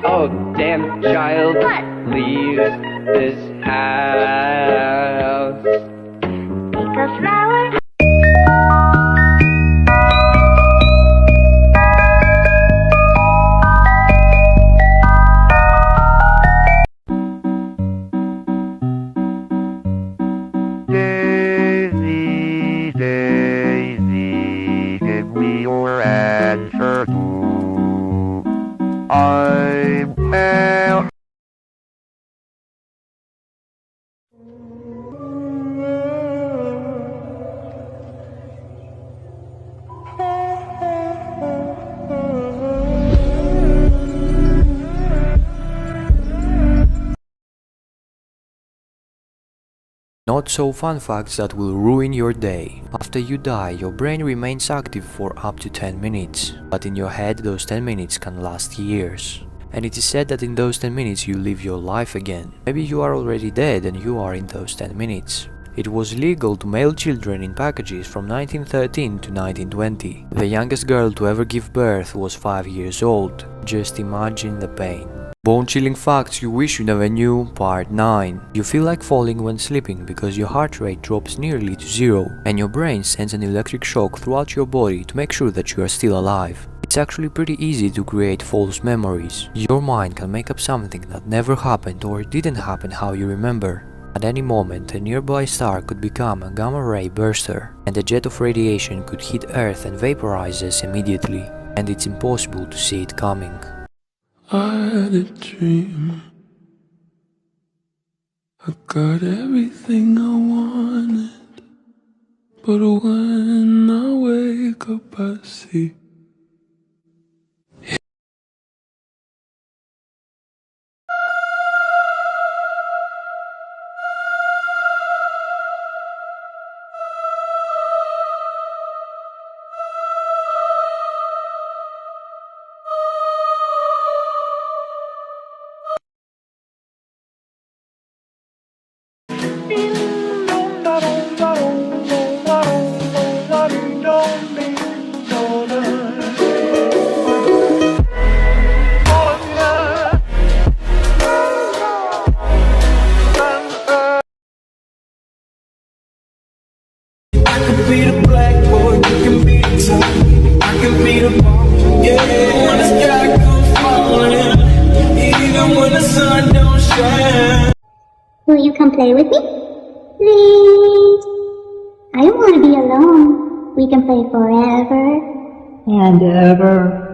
Oh, damn child, What? leave this house. Take a flower. Daisy, Daisy, give me your answer too. I'm pale. Not so fun facts that will ruin your day. After you die, your brain remains active for up to 10 minutes. But in your head, those 10 minutes can last years. And it is said that in those 10 minutes you live your life again. Maybe you are already dead and you are in those 10 minutes. It was legal to mail children in packages from 1913 to 1920. The youngest girl to ever give birth was 5 years old. Just imagine the pain. Bone-chilling facts you wish you never knew, Part 9. You feel like falling when sleeping because your heart rate drops nearly to zero and your brain sends an electric shock throughout your body to make sure that you are still alive. It's actually pretty easy to create false memories. Your mind can make up something that never happened or didn't happen how you remember. At any moment, a nearby star could become a gamma-ray burster, and a jet of radiation could hit Earth and vaporize us immediately, and it's impossible to see it coming. I had a dream. I got everything I wanted, but when I wake up I see be the blackboard, you can be the top, I can be the bomb. Yeah, when the sky comes falling, even when the sun don't shine. Will you come play with me? Please. I don't want to be alone. We can play forever. And ever.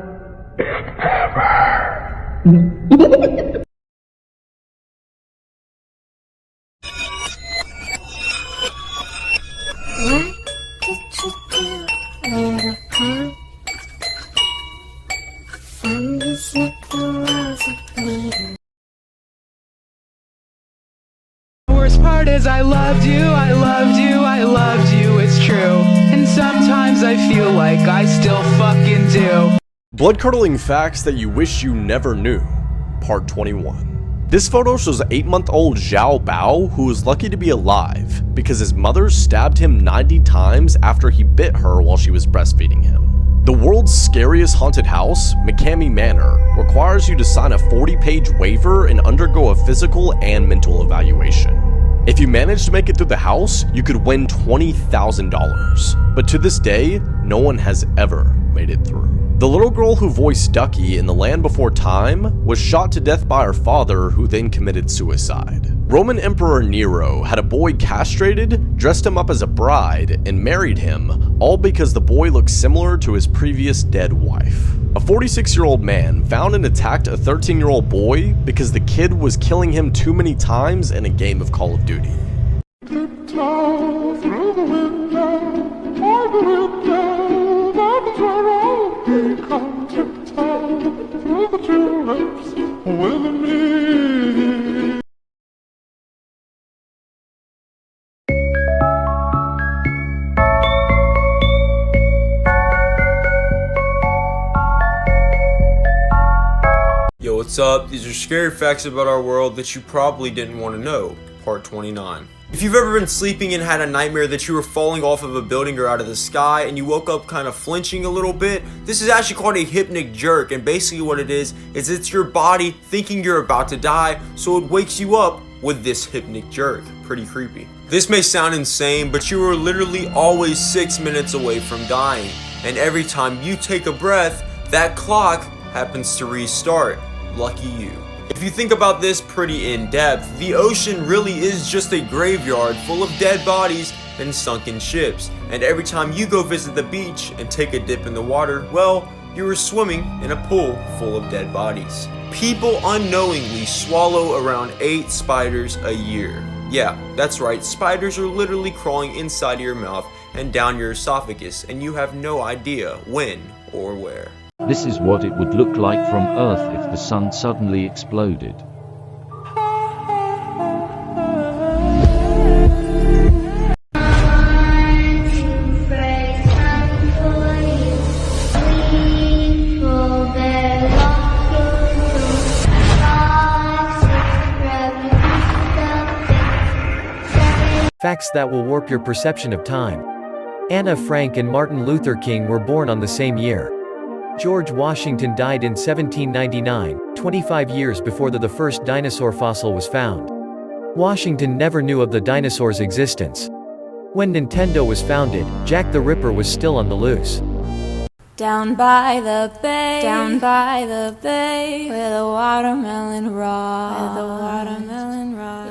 What did you do, little punk? Found this little rose of bleeding. The worst part is I loved you, I loved you, I loved you, it's true. And sometimes I feel like I still fucking do. Blood-curdling facts that you wish you never knew, Part 21. This photo shows 8-month-old 𝐼𝓂𝓅𝑜𝓇𝓉 who is lucky to be alive because his mother stabbed him 90 times after he bit her while she was breastfeeding him. The world's scariest haunted house, 𝐼𝓂𝓅𝑜𝓇𝓉 Manor, requires you to sign a 40-page waiver and undergo a physical and mental evaluation. If you manage to make it through the house, you could win $20,000. But to this day, no one has ever made it through. The little girl who voiced Ducky in The Land Before Time was shot to death by her father, who then committed suicide. Roman Emperor Nero had a boy castrated, dressed him up as a bride, and married him, all because the boy looked similar to his previous dead wife. A 46-year-old man found and attacked a 13-year-old boy because the kid was killing him too many times in a game of Call of Duty. Tiptoe through the window, by the window, that's where I'll be. Come tiptoe through the tulips with me. Yo, what's up? These are scary facts about our world that you probably didn't want to know, Part 29. If you've ever been sleeping and had a nightmare that you were falling off of a building or out of the sky and you woke up kind of flinching a little bit, this is actually called a hypnic jerk, and basically what it is it's your body thinking you're about to die, so it wakes you up with this hypnic jerk. Pretty creepy. This may sound insane, but you are literally always 6 minutes away from dying, and every time you take a breath, that clock happens to restart. Lucky you. If you think about this pretty in depth, the ocean really is just a graveyard full of dead bodies and sunken ships, and every time you go visit the beach and take a dip in the water, well, you are swimming in a pool full of dead bodies. People unknowingly swallow around 8 spiders a year. Yeah, that's right, spiders are literally crawling inside of your mouth and down your esophagus, and you have no idea when or where. This is what it would look like from Earth if the sun suddenly exploded. Facts that will warp your perception of time. Anna Frank and Martin Luther King were born on the same year. George Washington died in 1799, 25 years before the first dinosaur fossil was found. Washington never knew of the dinosaur's existence. When Nintendo was founded, Jack the Ripper was still on the loose. Down by the bay, where the watermelon rot,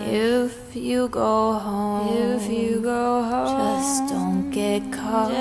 If you go home, just don't get caught,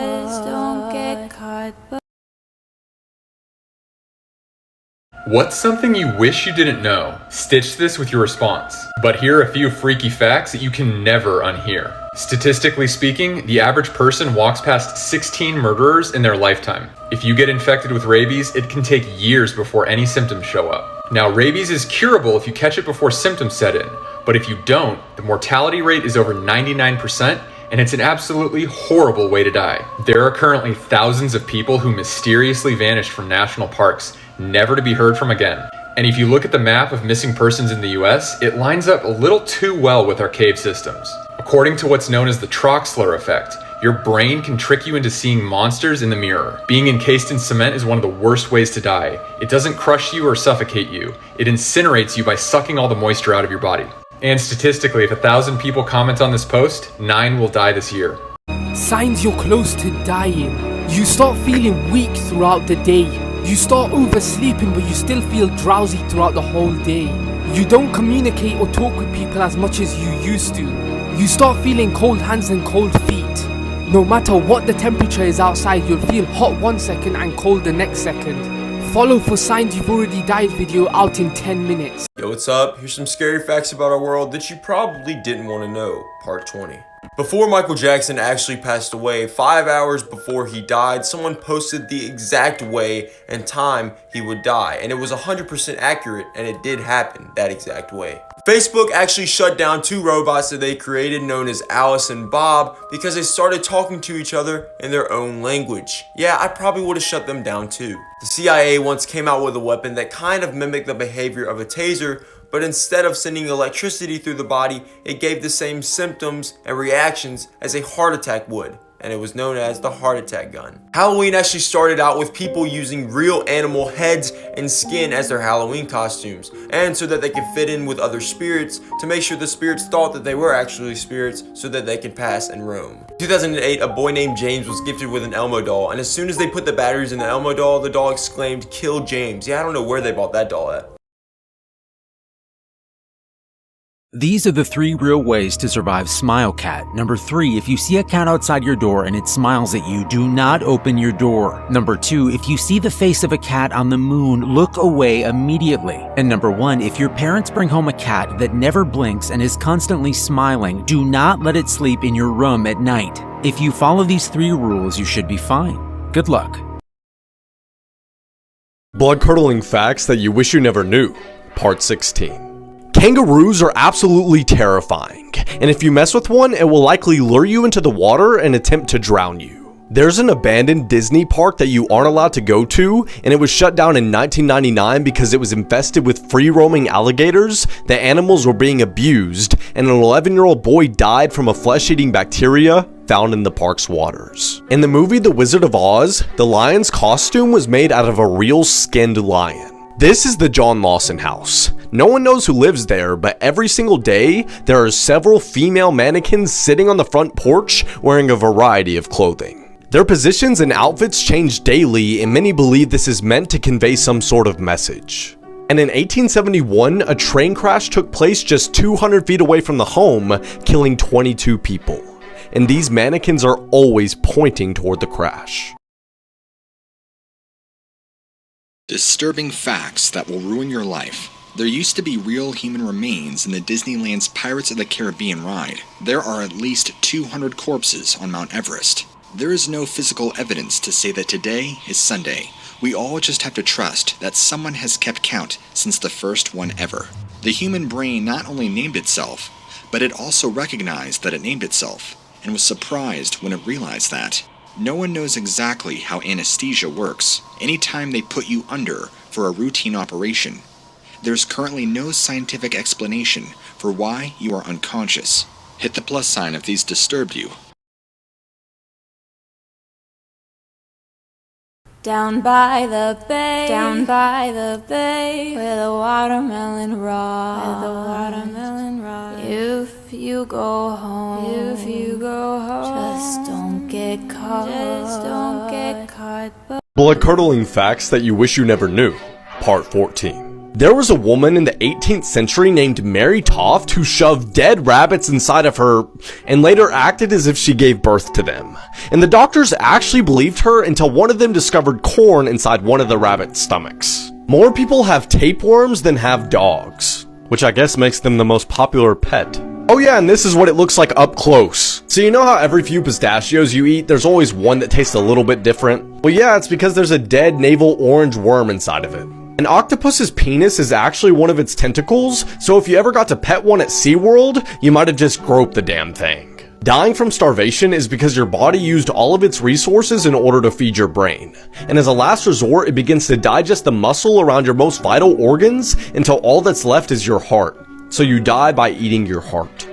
What's something you wish you didn't know? Stitch this with your response. But here are a few freaky facts that you can never unhear. Statistically speaking, the average person walks past 16 murderers in their lifetime. If you get infected with rabies, it can take years before any symptoms show up. Now, rabies is curable if you catch it before symptoms set in, but if you don't, the mortality rate is over 99%, and it's an absolutely horrible way to die. There are currently thousands of people who mysteriously vanished from national parks, never to be heard from again. And if you look at the map of missing persons in the US, it lines up a little too well with our cave systems. According to what's known as the 𝐼𝓂𝓃𝓉 effect, your brain can trick you into seeing monsters in the mirror. Being encased in cement is one of the worst ways to die. It doesn't crush you or suffocate you. It incinerates you by sucking all the moisture out of your body. And statistically, if 1,000 people comment on this post, 9 will die this year. Signs you're close to dying. You start feeling weak throughout the day. You start oversleeping, but you still feel drowsy throughout the whole day. You don't communicate or talk with people as much as you used to. You start feeling cold hands and cold feet. No matter what the temperature is outside, you'll feel hot one second and cold the next second. Follow for Signs You've Already Died video out in 10 minutes. Yo, what's up? Here's some scary facts about our world that you probably didn't want to know, part 20. Before Michael Jackson actually passed away, 5 hours before he died, someone posted the exact way and time he would die, and it was 100% accurate, and it did happen that exact way. Facebook actually shut down 2 robots that they created known as Alice and Bob because they started talking to each other in their own language. Yeah, I probably would have shut them down too. The CIA once came out with a weapon that kind of mimicked the behavior of a taser, but instead of sending electricity through the body, it gave the same symptoms and reactions as a heart attack would, and it was known as the heart attack gun. Halloween actually started out with people using real animal heads and skin as their Halloween costumes, and so that they could fit in with other spirits to make sure the spirits thought that they were actually spirits so that they could pass and roam. In 2008, a boy named James was gifted with an Elmo doll, and as soon as they put the batteries in the Elmo doll, the doll exclaimed, "Kill James." Yeah, I don't know where they bought that doll at. These are the 3 real ways to survive Smile Cat. Number 3, if you see a cat outside your door and it smiles at you, do not open your door. Number 2, if you see the face of a cat on the moon, look away immediately. And number 1, if your parents bring home a cat that never blinks and is constantly smiling, do not let it sleep in your room at night. If you follow these 3 rules, you should be fine. Good luck. Blood-curdling facts that you wish you never knew, part 16. Kangaroos are absolutely terrifying, and if you mess with one, it will likely lure you into the water and attempt to drown you. There's an abandoned Disney park that you aren't allowed to go to, and it was shut down in 1999 because it was infested with free-roaming alligators. The animals were being abused, and an 11-year-old boy died from a flesh-eating bacteria found in the park's waters. In the movie The Wizard of Oz, the lion's costume was made out of a real skinned lion. This is the John Lawson house. No one knows who lives there, but every single day, there are several female mannequins sitting on the front porch wearing a variety of clothing. Their positions and outfits change daily, and many believe this is meant to convey some sort of message. And in 1871, a train crash took place just 200 feet away from the home, killing 22 people. And these mannequins are always pointing toward the crash. Disturbing facts that will ruin your life. There used to be real human remains in the Disneyland's Pirates of the Caribbean ride. There are at least 200 corpses on Mount Everest. There is no physical evidence to say that today is Sunday. We all just have to trust that someone has kept count since the first one ever. The human brain not only named itself, but it also recognized that it named itself, and was surprised when it realized that. No one knows exactly how anesthesia works. Anytime they put you under for a routine operation, there's currently no scientific explanation for why you are unconscious. Hit the plus sign if these disturbed you. Down by the bay, where the watermelon rot, if you go home, just don't get caught, Blood-curdling facts that you wish you never knew, Part 14. There was a woman in the 18th century named Mary Toft who shoved dead rabbits inside of her and later acted as if she gave birth to them. And the doctors actually believed her until one of them discovered corn inside one of the rabbit's stomachs. More people have tapeworms than have dogs, which I guess makes them the most popular pet. Oh yeah, and this is what it looks like up close. So you know how every few pistachios you eat, there's always one that tastes a little bit different? Well yeah, it's because there's a dead navel orange worm inside of it. An octopus's penis is actually one of its tentacles, so if you ever got to pet one at SeaWorld, you might have just groped the damn thing. Dying from starvation is because your body used all of its resources in order to feed your brain. And as a last resort, it begins to digest the muscle around your most vital organs until all that's left is your heart. So you die by eating your heart.